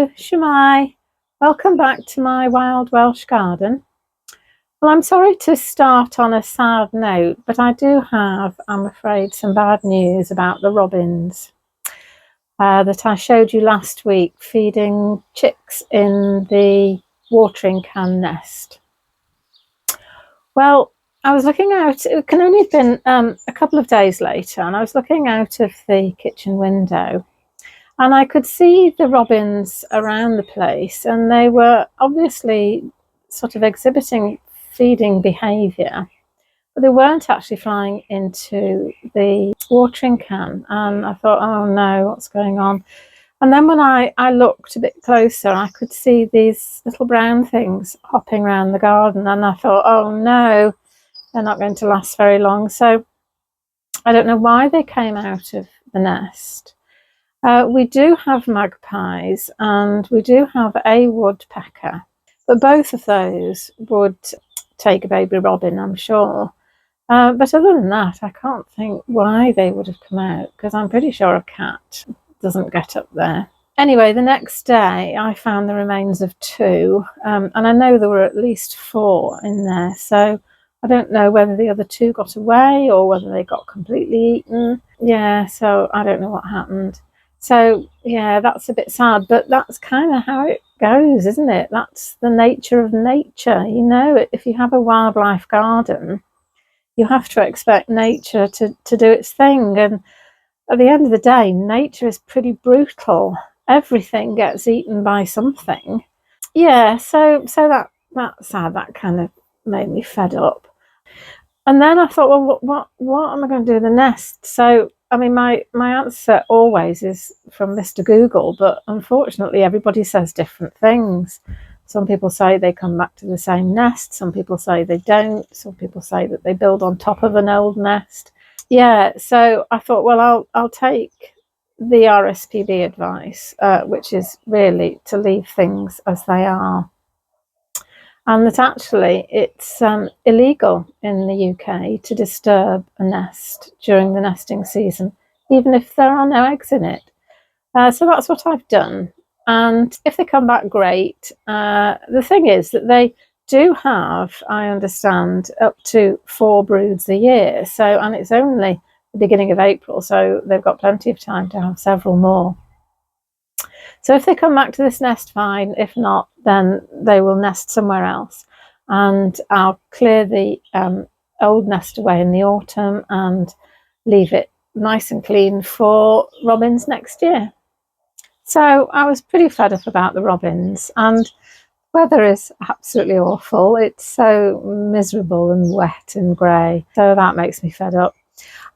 Hello, Shemai. Welcome back to my wild Welsh garden. Well, I'm sorry to start on a sad note, but I do have, I'm afraid, some bad news about the robins that I showed you last week feeding chicks in the watering can nest. Well, I was looking out, it can only have been a couple of days later, and I was looking out of the kitchen window. And I could see the robins around the place, and they were obviously sort of exhibiting feeding behaviour, but they weren't actually flying into the watering can. And I thought, oh no, what's going on? And then when I looked a bit closer, I could see these little brown things hopping around the garden, and I thought, oh no, they're not going to last very long. So I don't know why they came out of the nest. We do have magpies and we do have a woodpecker, but both of those would take a baby robin, I'm sure. But other than that, I can't think why they would have come out, because I'm pretty sure a cat doesn't get up there. Anyway, the next day I found the remains of two, and I know there were at least 4 in there, so I don't know whether the other 2 got away or whether they got completely eaten. Yeah, so I don't know what happened. So, yeah, that's a bit sad, but that's kind of how it goes, isn't it? That's the nature of nature. You know, if you have a wildlife garden, you have to expect nature to do its thing. And at the end of the day, nature is pretty brutal. Everything gets eaten by something. Yeah, so that's sad. That kind of made me fed up. And then I thought, well, what am I going to do with the nest? So, I mean, my answer always is from Mr. Google, but unfortunately everybody says different things. Some people say they come back to the same nest. Some people say they don't. Some people say that they build on top of an old nest. Yeah, so I thought, well, I'll take the RSPB advice, which is really to leave things as they are. And that actually it's illegal in the UK to disturb a nest during the nesting season, even if there are no eggs in it. So that's what I've done. And if they come back, great. The thing is that they do have, I understand, up to 4 broods a year. So, and it's only the beginning of April, so they've got plenty of time to have several more. So if they come back to this nest, fine. If not, then they will nest somewhere else. And I'll clear the old nest away in the autumn and leave it nice and clean for robins next year. So I was pretty fed up about the robins, and weather is absolutely awful. It's so miserable and wet and grey. So that makes me fed up.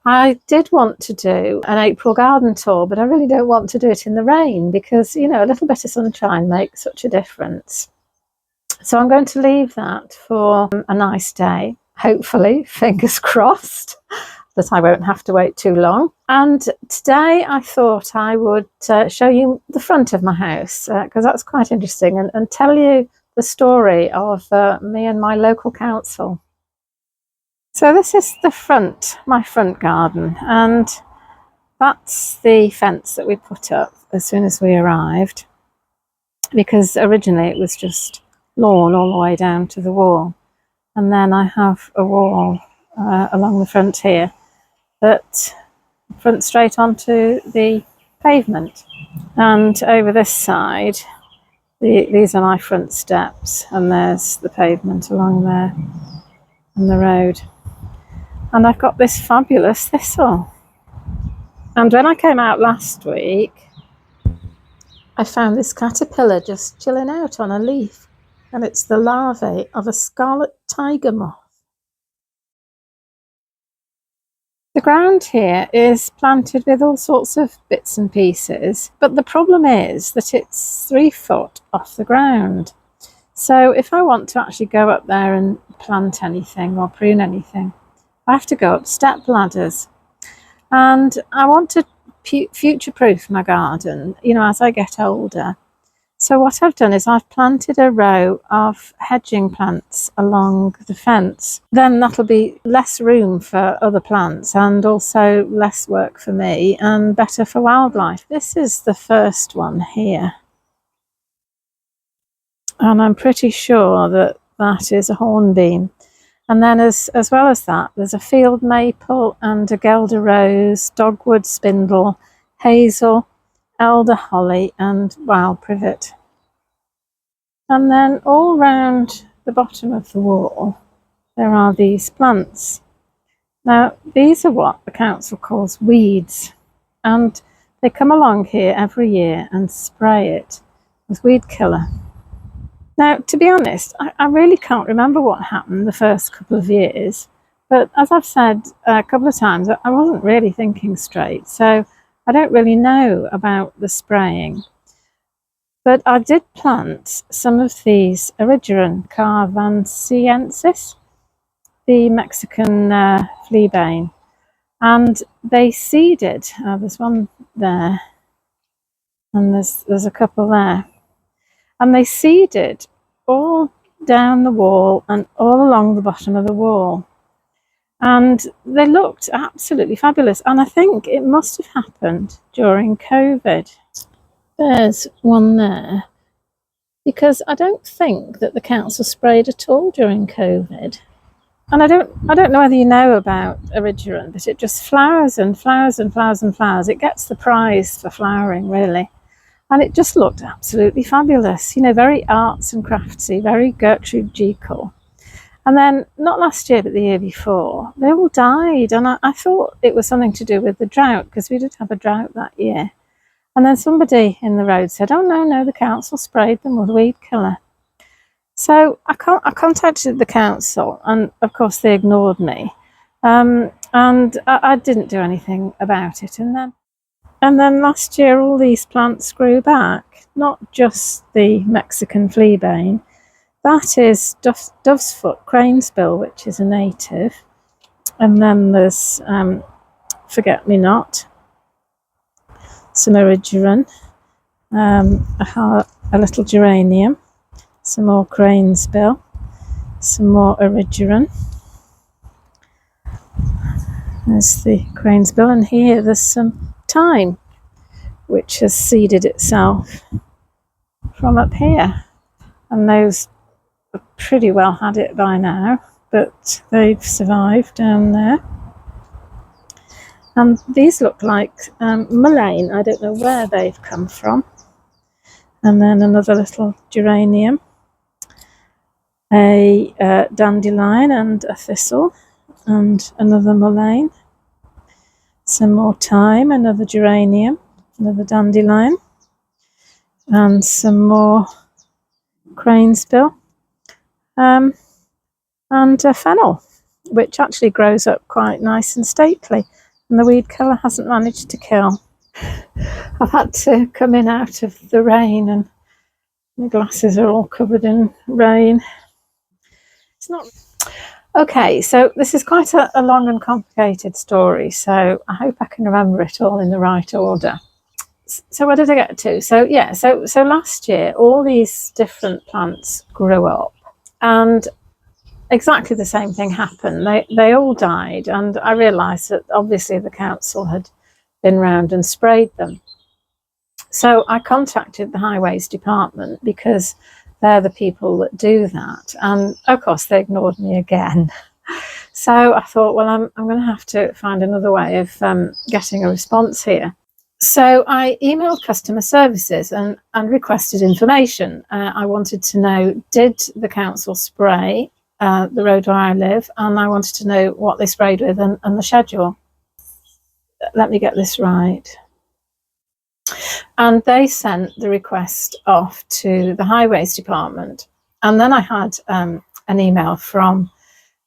I did want to do an April garden tour, but I really don't want to do it in the rain because, you know, a little bit of sunshine makes such a difference. So I'm going to leave that for a nice day, hopefully, fingers crossed, that I won't have to wait too long. And today I thought I would show you the front of my house because that's quite interesting, and tell you the story of me and my local council. So this is the front, my front garden, and that's the fence that we put up as soon as we arrived, because originally it was just lawn all the way down to the wall. And then I have a wall along the front here that fronts straight onto the pavement. And over this side, these are my front steps, and there's the pavement along there and the road. And I've got this fabulous thistle. And when I came out last week, I found this caterpillar just chilling out on a leaf, and it's the larvae of a scarlet tiger moth. The ground here is planted with all sorts of bits and pieces, but the problem is that it's 3 foot off the ground. So if I want to actually go up there and plant anything or prune anything, I have to go up step ladders. And I want to future-proof my garden, you know, as I get older. So what I've done is I've planted a row of hedging plants along the fence. Then that'll be less room for other plants and also less work for me and better for wildlife. This is the first one here. and I'm pretty sure that that is a hornbeam. And then as well as that, there's a field maple and a Guelder rose, dogwood spindle, hazel, elder holly and wild privet. And then all round the bottom of the wall there are these plants. Now these are what the council calls weeds, and they come along here every year and spray it with weed killer. Now, to be honest, I really can't remember what happened the first couple of years, but as I've said a couple of times, I wasn't really thinking straight, so I don't really know about the spraying. But I did plant some of these Erigeron carvansiensis, the Mexican fleabane, and they seeded. There's one there, and there's a couple there. And they seeded all down the wall and all along the bottom of the wall. And they looked absolutely fabulous. And I think it must have happened during COVID. There's one there. Because I don't think that the council sprayed at all during COVID. And I don't know whether you know about Erigeron, but it just flowers and flowers and flowers and flowers. It gets the prize for flowering, really. And it just looked absolutely fabulous, you know, very arts and craftsy, very Gertrude Jekyll. And then, not last year, but the year before, they all died. And I thought it was something to do with the drought, because we did have a drought that year. And then somebody in the road said, oh, no, the council sprayed them with weed killer. So I contacted the council, and of course they ignored me. And I didn't do anything about it. And then last year, all these plants grew back, not just the Mexican fleabane. That is dove's foot cranesbill, which is a native. And then there's forget-me-not, some Erigeron, a little geranium, some more cranesbill, some more Erigeron. There's the cranesbill, and here there's some thyme, which has seeded itself from up here, and those pretty well had it by now, but they've survived down there. And these look like mullein. I don't know where they've come from. And then another little geranium, a dandelion and a thistle, and another mullein. Some more thyme, another geranium, another dandelion, and some more cranesbill, and a fennel, which actually grows up quite nice and stately, and the weed killer hasn't managed to kill. I've had to come in out of the rain, and my glasses are all covered in rain. It's not... Okay, so this is quite a long and complicated story, so I hope I can remember it all in the right order. So where did I get to? So yeah, so last year all these different plants grew up, and exactly the same thing happened. They all died, and I realised that obviously the council had been round and sprayed them. So I contacted the highways department, because they're the people that do that, and of course they ignored me again. So I thought, well, I'm going to have to find another way of getting a response here. So I emailed customer services and requested information. I wanted to know, did the council spray the road where I live, and I wanted to know what they sprayed with and the schedule. Let me get this right. And they sent the request off to the highways department. And then I had an email from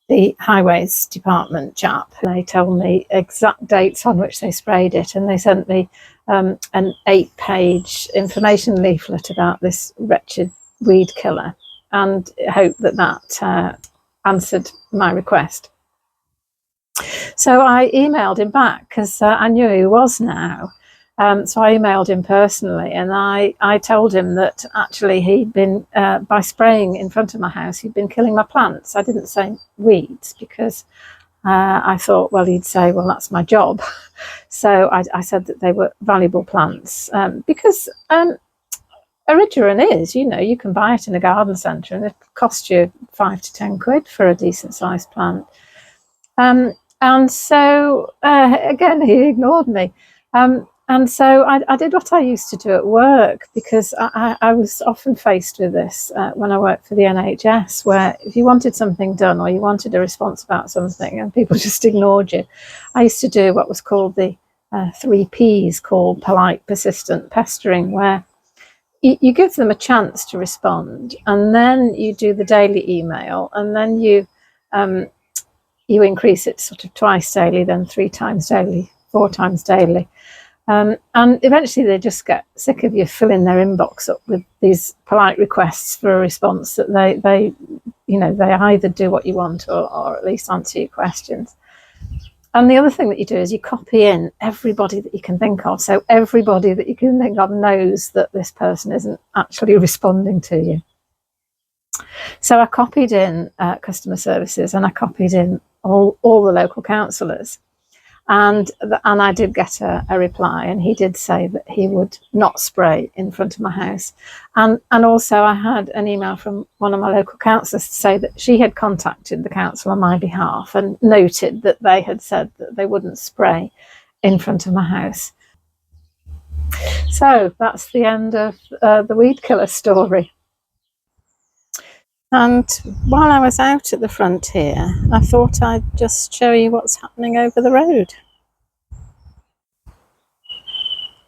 the highways department chap. They told me exact dates on which they sprayed it, and they sent me an 8-page information leaflet about this wretched weed killer, and hoped that answered my request. So I emailed him back, because I knew who he was now. So I emailed him personally, and I told him that actually he'd been, by spraying in front of my house, he'd been killing my plants. I didn't say weeds, because I thought, well, he'd say, well, that's my job. So I said that they were valuable plants, because Erigeron is, you know, you can buy it in a garden centre and it costs you £5 to £10 for a decent sized plant. And so, again, he ignored me. And so I did what I used to do at work, because I was often faced with this when I worked for the NHS, where if you wanted something done or you wanted a response about something and people just ignored you, I used to do what was called the 3Ps, called polite, persistent, pestering, where you give them a chance to respond, and then you do the daily email, and then you increase it sort of twice daily, then 3 times daily, 4 times daily. And eventually they just get sick of you filling their inbox up with these polite requests for a response that they either do what you want or at least answer your questions. And the other thing that you do is you copy in everybody that you can think of. So everybody that you can think of knows that this person isn't actually responding to you. So I copied in customer services, and I copied in all the local councillors. And I did get a reply, and he did say that he would not spray in front of my house. And also I had an email from one of my local councillors to say that she had contacted the council on my behalf and noted that they had said that they wouldn't spray in front of my house. So that's the end of the weed killer story. And while I was out at the front here, I thought I'd just show you what's happening over the road.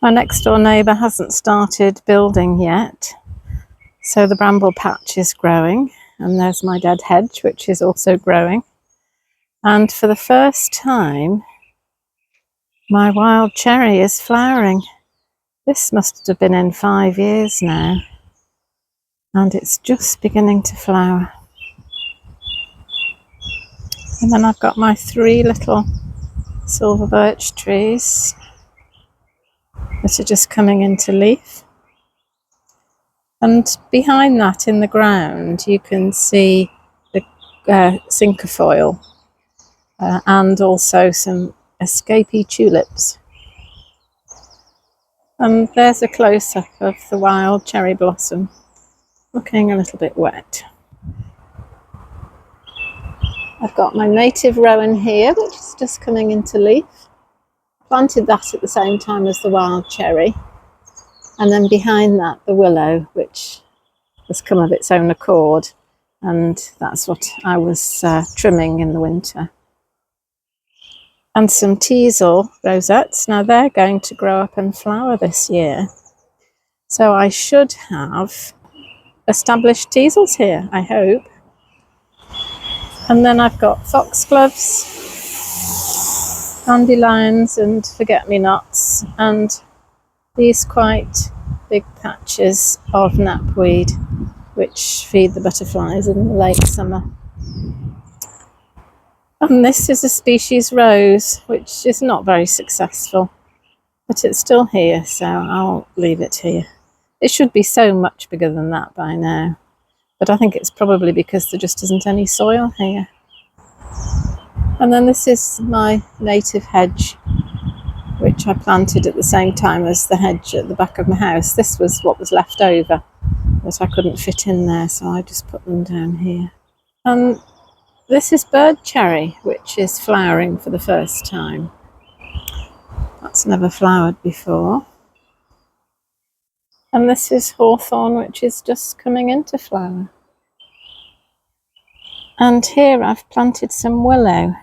My next door neighbour hasn't started building yet, so the bramble patch is growing, and there's my dead hedge, which is also growing. And for the first time, my wild cherry is flowering. This must have been in 5 years now, and it's just beginning to flower. And then I've got my 3 little silver birch trees that are just coming into leaf. And behind that, in the ground, you can see the cinquefoil and also some escapee tulips. And there's a close-up of the wild cherry blossom, looking a little bit wet. I've got my native rowan here, which is just coming into leaf. Planted that at the same time as the wild cherry. And then behind that, the willow, which has come of its own accord. And that's what I was trimming in the winter. And some teasel rosettes. Now they're going to grow up and flower this year. So I should have established teasels here, I hope. And then I've got foxgloves, dandelions and forget-me-nots, and these quite big patches of knapweed, which feed the butterflies in the late summer. And this is a species rose, which is not very successful, but it's still here, so I'll leave it here. It should be so much bigger than that by now, but I think it's probably because there just isn't any soil here. And then this is my native hedge, which I planted at the same time as the hedge at the back of my house. This was what was left over, but I couldn't fit in there, so I just put them down here. And this is bird cherry, which is flowering for the first time. That's never flowered before. And this is hawthorn, which is just coming into flower. And here I've planted some willow.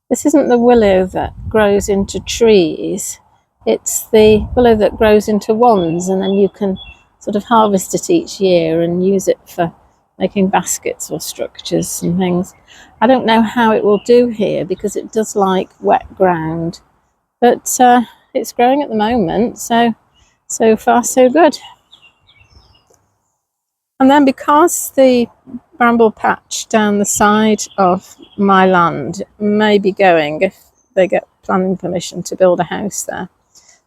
This isn't the willow that grows into trees. It's the willow that grows into wands, and then you can sort of harvest it each year and use it for making baskets or structures and things. I don't know how it will do here because it does like wet ground, but it's growing at the moment, so far so good. And then because the bramble patch down the side of my land may be going, if they get planning permission to build a house there,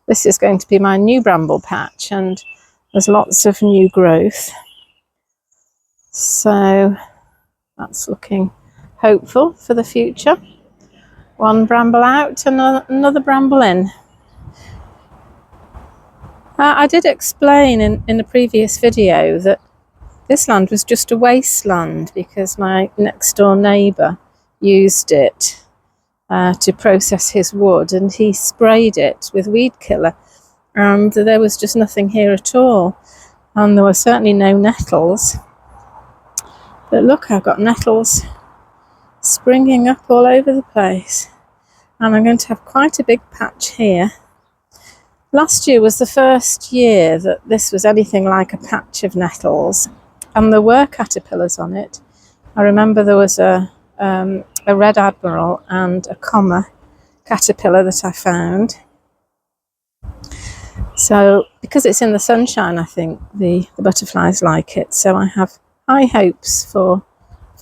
this is going to be my new bramble patch, and there's lots of new growth. So that's looking hopeful for the future. One bramble out and another bramble in. I did explain in the previous video that this land was just a wasteland because my next door neighbour used it to process his wood, and he sprayed it with weed killer, and there was just nothing here at all, and there were certainly no nettles. But look, I've got nettles springing up all over the place, and I'm going to have quite a big patch here. Last year was the first year that this was anything like a patch of nettles, and there were caterpillars on it. I remember there was a red admiral and a comma caterpillar that I found. So because it's in the sunshine, I think the butterflies like it, so I have high hopes for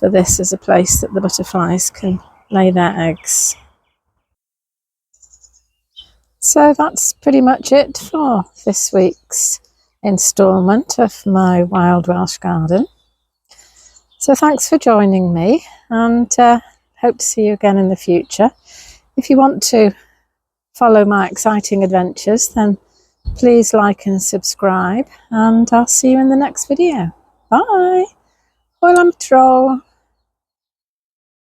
this as a place that the butterflies can lay their eggs. So that's pretty much it for this week's instalment of my Wild Welsh Garden. So thanks for joining me, and hope to see you again in the future. If you want to follow my exciting adventures, then please like and subscribe, and I'll see you in the next video. Bye! Hwyl am tro!